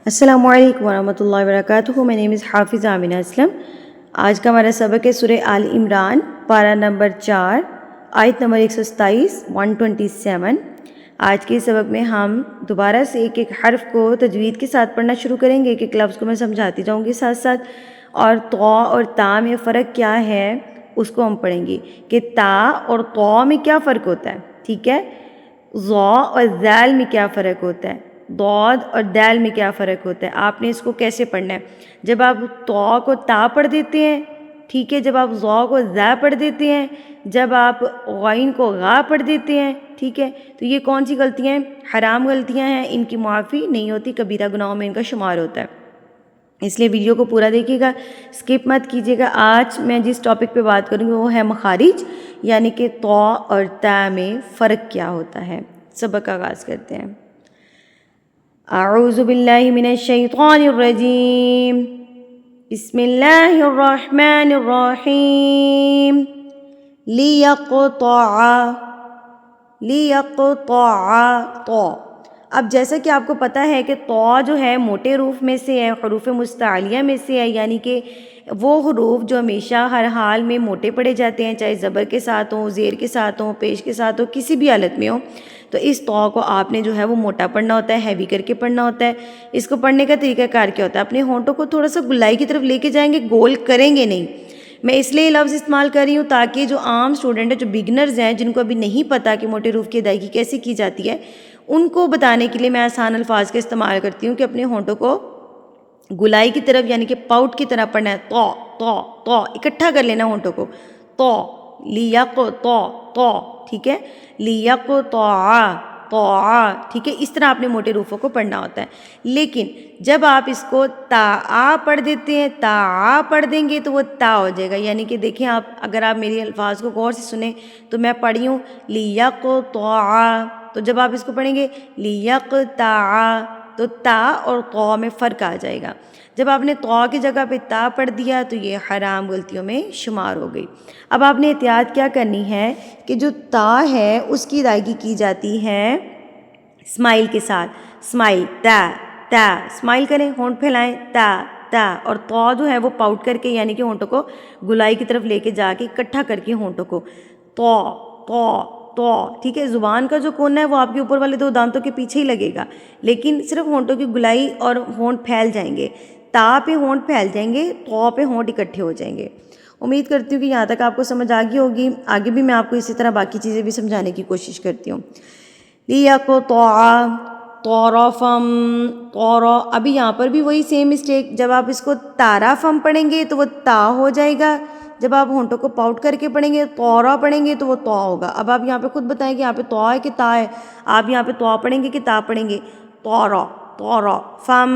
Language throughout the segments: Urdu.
السلام علیکم ورحمۃ اللہ وبرکاتہ. مائی نیم از حافظ آمینہ اسلم. آج کا ہمارا سبق ہے سورہ آل عمران، پارہ نمبر 4، آیت نمبر 127 127. آج کے سبق میں ہم دوبارہ سے ایک ایک حرف کو تجوید کے ساتھ پڑھنا شروع کریں گے. ایک ایک لفظ کو میں سمجھاتی جاؤں گی ساتھ ساتھ، اور تو اور تا میں فرق کیا ہے اس کو ہم پڑھیں گے کہ تا اور تو میں کیا فرق ہوتا ہے. ٹھیک ہے، ظا اور ذال میں کیا فرق ہوتا ہے، ضاد اور دال میں کیا فرق ہوتا ہے. آپ نے اس کو کیسے پڑھنا ہے. جب آپ تو کو تا پڑھ دیتے ہیں، ٹھیک ہے، جب آپ ظا کو ذا پڑھ دیتے ہیں، جب آپ غین کو غا پڑھ دیتے ہیں، ٹھیک ہے، تو یہ کون سی غلطیاں ہیں؟ حرام غلطیاں ہیں. ان کی معافی نہیں ہوتی، کبیرہ گناہوں میں ان کا شمار ہوتا ہے. اس لیے ویڈیو کو پورا دیکھیے گا، اسکپ مت کیجیے گا. آج میں جس ٹاپک پہ بات کروں گی وہ ہے مخارج، یعنی کہ تو اور تا میں فرق کیا ہوتا ہے. سبق کا آغاز کرتے ہیں. اعوذ باللہ من الشیطان الرجیم، بسم اللہ الرحمن الرحیم. لیقطع تو. اب جیسا کہ آپ کو پتہ ہے کہ تو جو ہے موٹے حروف میں سے ہے، حروف مستعلیہ میں سے ہے، یعنی کہ وہ حروف جو ہمیشہ ہر حال میں موٹے پڑھے جاتے ہیں، چاہے زبر کے ساتھ ہوں، زیر کے ساتھ ہوں، پیش کے ساتھ ہوں، کسی بھی حالت میں ہوں. تو اس تو کو آپ نے جو ہے وہ موٹا پڑھنا ہوتا ہے، ہیوی کر کے پڑھنا ہوتا ہے. اس کو پڑھنے کا طریقہ کار کیا ہوتا ہے؟ اپنے ہونٹوں کو تھوڑا سا گلائی کی طرف لے کے جائیں گے، گول کریں گے نہیں. میں اس لیے لفظ استعمال کر رہی ہوں تاکہ جو عام اسٹوڈنٹ ہیں، جو بگنرز ہیں، جن کو ابھی نہیں پتہ کہ موٹے حروف کی ادائیگی کیسے کی جاتی ہے، ان کو بتانے کے لیے میں آسان الفاظ کا استعمال کرتی ہوں کہ اپنے ہونٹوں کو گلائی کی طرف، یعنی کہ پاؤٹ کی طرح پڑھنا ہے. تو اکٹھا کر لینا ہونٹوں کو. تو تو ٹھیک ہے، تو ٹھیک ہے. اس طرح آپ نے موٹے حروفوں کو پڑھنا ہوتا ہے. لیکن جب آپ اس کو تا پڑھ دیتے ہیں، تا پڑھ دیں گے تو وہ تا ہو جائے گا. یعنی کہ دیکھیں آپ، اگر آپ میری الفاظ کو غور سے سنیں تو میں پڑھی ہوں لیقطع، تو جب آپ اس کو پڑھیں گے لیقطع تو تا اور تو میں فرق آ جائے گا. جب آپ نے تو کی جگہ پہ تا پڑھ دیا تو یہ حرام غلطیوں میں شمار ہو گئی. اب آپ نے احتیاط کیا کرنی ہے کہ جو تا ہے اس کی ادائیگی کی جاتی ہے اسمائل کے ساتھ. اسمائل، تا اسمائل کریں، ہونٹ پھیلائیں، تا. اور تو جو ہے وہ پاؤٹ کر کے، یعنی کہ ہونٹوں کو گلائی کی طرف لے کے جا کے اکٹھا کر کے ہونٹوں کو تو ٹھیک ہے. زبان کا جو کونا ہے وہ آپ کے اوپر والے دو دانتوں کے پیچھے ہی لگے گا، لیکن صرف ہونٹوں کی گلائی اور ہونٹ پھیل جائیں گے. تا پہ ہونٹ پھیل جائیں گے، تو پہ ہونٹ اکٹھے ہو جائیں گے. امید کرتی ہوں کہ یہاں تک آپ کو سمجھ آ گئی ہوگی. آگے بھی میں آپ کو اسی طرح باقی چیزیں بھی سمجھانے کی کوشش کرتی ہوں. لیقطع طرفم طرا. ابھی یہاں پر بھی وہی سیم مسٹیک. جب آپ اس کو طرفم پڑھیں گے تو وہ تا ہو جائے گا. جب آپ ہونٹوں کو پاؤٹ کر کے پڑھیں گے، طورا پڑھیں گے تو وہ تو ہوگا. اب آپ یہاں پہ خود بتائیں کہ یہاں پہ تو ہے کہ تا ہے. آپ یہاں پہ تو پڑھیں گے کہ تا پڑھیں گے؟ طورا فم.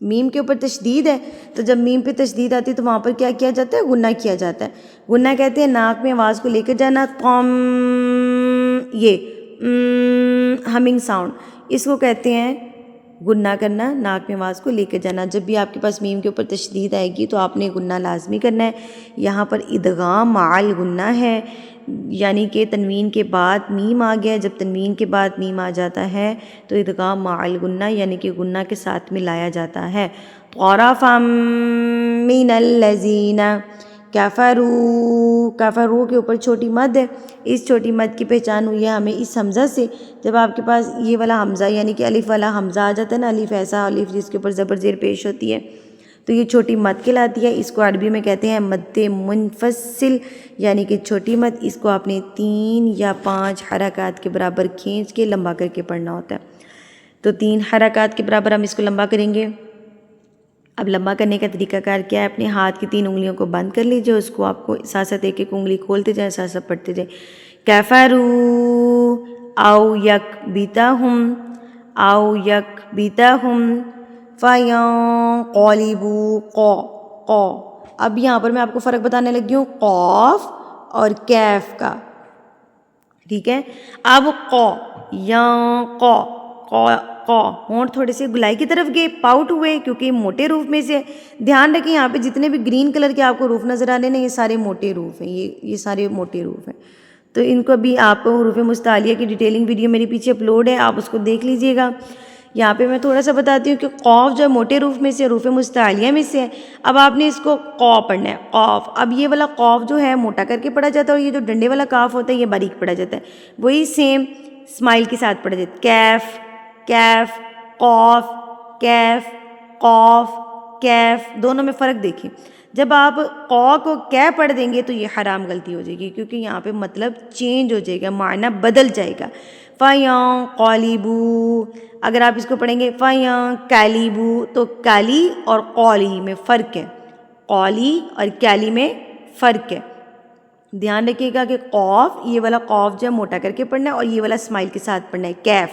میم کے اوپر تشدید ہے، تو جب میم پہ تشدید آتی ہے تو وہاں پر کیا کیا جاتا ہے؟ غنہ کیا جاتا ہے. غنہ کہتے ہیں ناک میں آواز کو لے کر جانا. قم، یہ ہمنگ ساؤنڈ، اس کو کہتے ہیں غنہ کرنا، ناک میں آواز کو لے کے جانا. جب بھی آپ کے پاس میم کے اوپر تشدید آئے گی تو آپ نے غنہ لازمی کرنا ہے. یہاں پر ادغام مع الغنہ ہے، یعنی کہ تنوین کے بعد میم آ گیا. جب تنوین کے بعد میم آ جاتا ہے تو ادغام مع الغنہ، یعنی کہ غنہ کے ساتھ ملایا جاتا ہے. طرفا من الذین کفروا. کفروا کے اوپر چھوٹی مد ہے. اس چھوٹی مد کی پہچان ہوئی ہے ہمیں اس حمزہ سے. جب آپ کے پاس یہ والا حمزہ، یعنی کہ الف والا حمزہ آ جاتا ہے نا، الف ایسا الف جس کے اوپر زبر زیر پیش ہوتی ہے، تو یہ چھوٹی مد کہلاتی ہے. اس کو عربی میں کہتے ہیں مد منفصل، یعنی کہ چھوٹی مد. اس کو آپ نے 3 یا 5 حرکات کے برابر کھینچ کے لمبا کر کے پڑھنا ہوتا ہے. تو 3 حرکات کے برابر ہم اس کو لمبا کریں گے. اب لمبا کرنے کا طریقہ کار کیا ہے؟ اپنے ہاتھ کی 3 انگلیوں کو بند کر لیجیے، اس کو آپ کو ساتھ ساتھ ایک ایک انگلی کھولتے جائیں، ساتھ ساتھ پڑھتے جائیں. کفروا او یکبتہم فینقلبوا. قو. اب یہاں پر میں آپ کو فرق بتانے لگی ہوں قاف اور کیف کا، ٹھیک ہے. اب قو، قو ہونٹ تھوڑے سے گلائی کی طرف گئے، پاؤٹ ہوئے کیونکہ موٹے حروف میں سے. دھیان رکھیں یہاں پہ جتنے بھی گرین کلر کے آپ کو حروف نظر آ رہے ہیں، یہ سارے موٹے حروف ہیں، یہ سارے موٹے حروف ہیں. تو ان کو بھی آپ حروف مستعلیہ کی ڈیٹیلنگ ویڈیو میرے پیچھے اپلوڈ ہے، آپ اس کو دیکھ لیجئے گا. یہاں پہ میں تھوڑا سا بتاتی ہوں کہ قوف جو ہے موٹے حروف میں سے، حروف مستعلیہ میں سے ہے. اب آپ نے اس کو قو پڑھنا ہے، قوف. اب یہ والا قوف جو ہے موٹا کر کے پڑھا جاتا ہے، اور یہ جو ڈنڈے والا کاف ہوتا ہے یہ باریک پڑھا جاتا ہے. وہی سیم اسمائل کے ساتھ پڑھا جاتا ہے. کیف، کیف، قوف، کیف، قوف، کیف، دونوں میں فرق دیکھیں. جب آپ قو کو کی پڑھ دیں گے تو یہ حرام غلطی ہو جائے گی، کیونکہ یہاں پہ مطلب چینج ہو جائے گا، معنی بدل جائے گا. فَيَنْ قَالِبُو، اگر آپ اس کو پڑھیں گے فَيَنْ قَالِبُو تو کالی اور قولی میں فرق ہے، قولی اور کالی میں فرق ہے. دھیان رکھیے گا کہ قوف، یہ والا قوف جو ہے موٹا کر کے پڑھنا ہے، اور یہ والا اسمائل کے ساتھ پڑھنا ہے. کیف.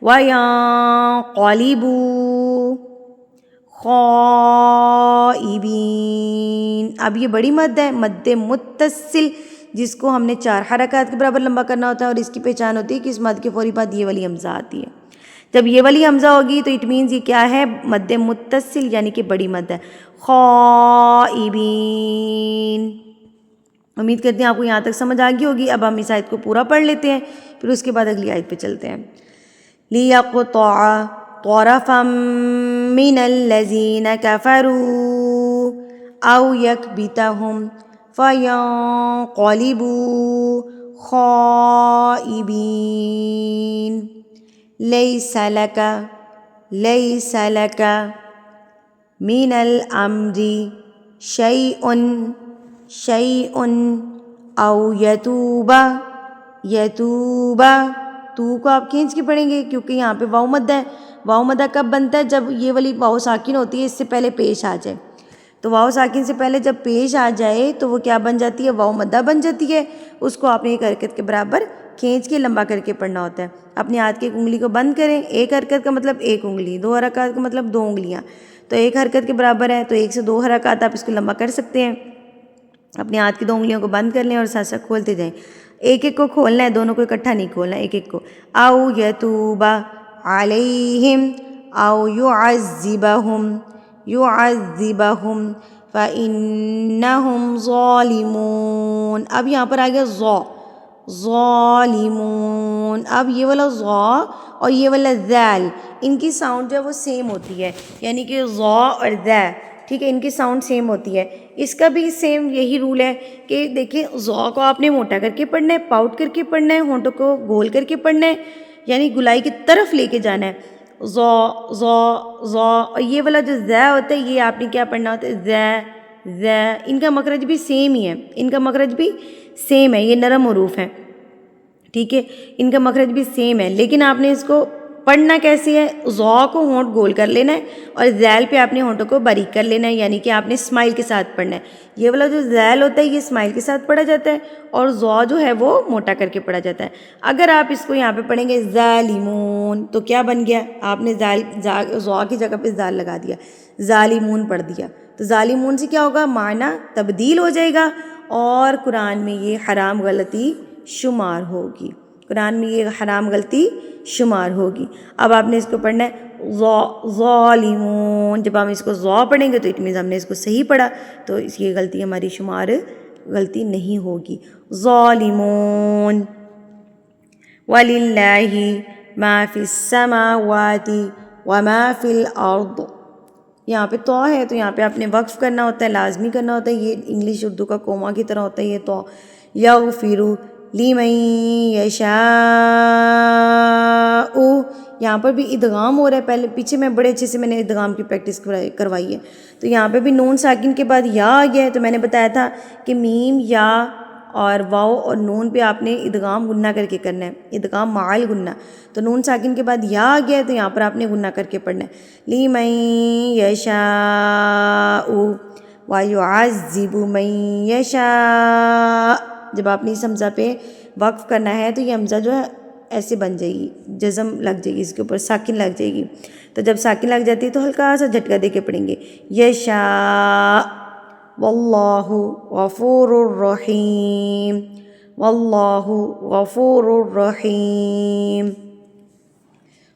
وَيَنْقَلِبُوا خَائِبِينَ. اب یہ بڑی مد ہے، مد متصل، جس کو ہم نے 4 حرکات کے برابر لمبا کرنا ہوتا ہے، اور اس کی پہچان ہوتی ہے کہ اس مد کے فوری بعد یہ والی حمزہ آتی ہے. جب یہ والی حمزہ ہوگی تو اٹ مینز یہ کیا ہے؟ مد متصل، یعنی کہ بڑی مد ہے. خائبین. امید کرتے ہیں آپ کو یہاں تک سمجھ آ گئی ہوگی. اب ہم اس آیت کو پورا پڑھ لیتے ہیں، پھر اس کے بعد اگلی آیت پہ چلتے ہیں. لِيَقْطَعَ طَرَفًا مِّنَ الَّذِينَ كَفَرُوا أَوْ يَكْبِتَهُمْ فَيَنْقَلِبُوا خَائِبِينَ. لَيْسَ لَكَ مِنَ الْأَمْرِ شَيْءٌ أَوْ يَتُوبَ. تو کو آپ کھینچ کے پڑھیں گے کیونکہ یہاں پہ واو مدہ ہے. واو مدہ کب بنتا ہے؟ جب یہ والی واو ساکن ہوتی ہے اس سے پہلے پیش آ جائے. تو واو ساکن سے پہلے جب پیش آ جائے تو وہ کیا بن جاتی ہے؟ واو مدہ بن جاتی ہے. اس کو آپ نے ایک حرکت کے برابر کھینچ کے لمبا کر کے پڑھنا ہوتا ہے. اپنے ہاتھ کی ایک انگلی کو بند کریں. ایک حرکت کا مطلب ایک انگلی، 2 حرکات کا مطلب 2 انگلیاں. تو ایک حرکت کے برابر ہے تو 1 سے 2 حرکات آپ اس کو لمبا کر سکتے ہیں. اپنے ہاتھ کی 2 انگلیوں کو بند کر لیں اور ساتھ ساتھ کھولتے جائیں. ایک ایک کو کھولنا ہے، دونوں کو اکٹھا نہیں کھولنا، ایک ایک کو. او یتوب علیہم او یعذبہم فإنہم ظالمون. اب یہاں پر آ گیا ظالمون. اب یہ والا ظا اور یہ والا ذال، ان کی ساؤنڈ جو ہے وہ سیم ہوتی ہے، یعنی کہ ظا اور ذا، ٹھیک ہے، ان کی ساؤنڈ سیم ہوتی ہے. اس کا بھی سیم یہی رول ہے کہ دیکھیں ظا کو آپ نے موٹا کر کے پڑھنا ہے، پاؤٹ کر کے پڑھنا ہے، ہونٹوں کو گول کر کے پڑھنا ہے، یعنی گلائی کی طرف لے کے جانا ہے. ظا ظا ظا. اور یہ والا جو ذا ہوتا ہے یہ آپ نے کیا پڑھنا ہوتا ہے؟ ذا ذا. ان کا مخرج بھی سیم ہی ہے، ان کا مخرج بھی سیم ہے، یہ نرم حروف ہیں، ٹھیک ہے، ان کا مخرج بھی سیم ہے. لیکن آپ نے اس کو پڑھنا کیسے ہے؟ ظا کو ہونٹ گول کر لینا ہے اور ذیل پہ آپ نے ہونٹوں کو باریک کر لینا ہے، یعنی کہ آپ نے اسمائل کے ساتھ پڑھنا ہے. یہ والا جو ذیل ہوتا ہے یہ اسمائل کے ساتھ پڑھا جاتا ہے، اور ظا جو ہے وہ موٹا کر کے پڑھا جاتا ہے. اگر آپ اس کو یہاں پہ پڑھیں گے ظالمون تو کیا بن گیا؟ آپ نے ظا کی جگہ پہ ذال لگا دیا، ظالمون پڑھ دیا. تو ظالمون سے کیا ہوگا؟ معنی تبدیل ہو جائے گا، اور قرآن میں یہ حرام غلطی شمار ہوگی، قرآن میں یہ حرام غلطی شمار ہوگی. اب آپ نے اس کو پڑھنا ہے ظالمون. جب ہم اس کو ظا پڑھیں گے تو اٹ مینز ہم نے اس کو صحیح پڑھا، تو اس کی غلطی ہماری شمار غلطی نہیں ہوگی. ظالمون. وَلِلَّهِ مَا فِي السَّمَاوَاتِ وَمَا فِي الْأَرْضِ. یہاں پہ تو ہے تو یہاں پہ آپ نے وقف کرنا ہوتا ہے، لازمی کرنا ہوتا ہے. یہ انگلش اردو کا کوما کی طرح ہوتا ہے یہ تو. یغفر لمن یشاء. یہاں پر بھی ادغام ہو رہا ہے. پہلے پیچھے میں بڑے اچھے سے میں نے ادغام کی پریکٹس کروائی ہے. تو یہاں پہ بھی نون ساکن کے بعد یا آ گیا ہے. تو میں نے بتایا تھا کہ میم یا اور واؤ اور نون پہ آپ نے ادغام غنہ کر کے کرنا ہے، ادغام مع غنہ. تو نون ساکن کے بعد یا آ گیا ہے تو یہاں پر آپ نے غنہ کر کے پڑھنا ہے. لمن یشاء وَيُعَذِّبُ مَن یشاء. جب آپ نے اس حمزہ پہ وقف کرنا ہے تو یہ حمزہ جو ہے ایسے بن جائے گی، جزم لگ جائے گی، اس کے اوپر ساکن لگ جائے گی. تو جب ساکن لگ جاتی ہے تو ہلکا سا جھٹکا دے کے پڑھیں گے یشاء. واللہ غفور الرحیم. واللہ غفور الرحیم.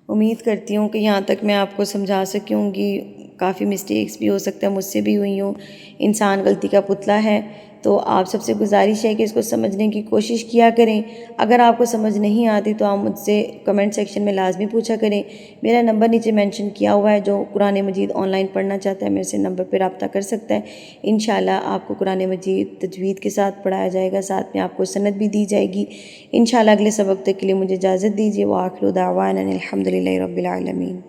امید کرتی ہوں کہ یہاں تک میں آپ کو سمجھا سکی ہوں گی. کافی مسٹیکس بھی ہو سکتا ہے، مجھ سے بھی ہوئی ہوں. انسان غلطی کا پتلا ہے، تو آپ سب سے گزارش ہے کہ اس کو سمجھنے کی کوشش کیا کریں. اگر آپ کو سمجھ نہیں آتی تو آپ مجھ سے کمنٹ سیکشن میں لازمی پوچھا کریں. میرا نمبر نیچے مینشن کیا ہوا ہے، جو قرآن مجید آن لائن پڑھنا چاہتا ہے میرے سے نمبر پہ رابطہ کر سکتا ہے. انشاءاللہ آپ کو قرآن مجید تجوید کے ساتھ پڑھایا جائے گا، ساتھ میں آپ کو سند بھی دی جائے گی. انشاءاللہ اگلے سبق تک کے لیے مجھے اجازت دیجیے. وآخر دعوانا الحمدللہ رب العالمین.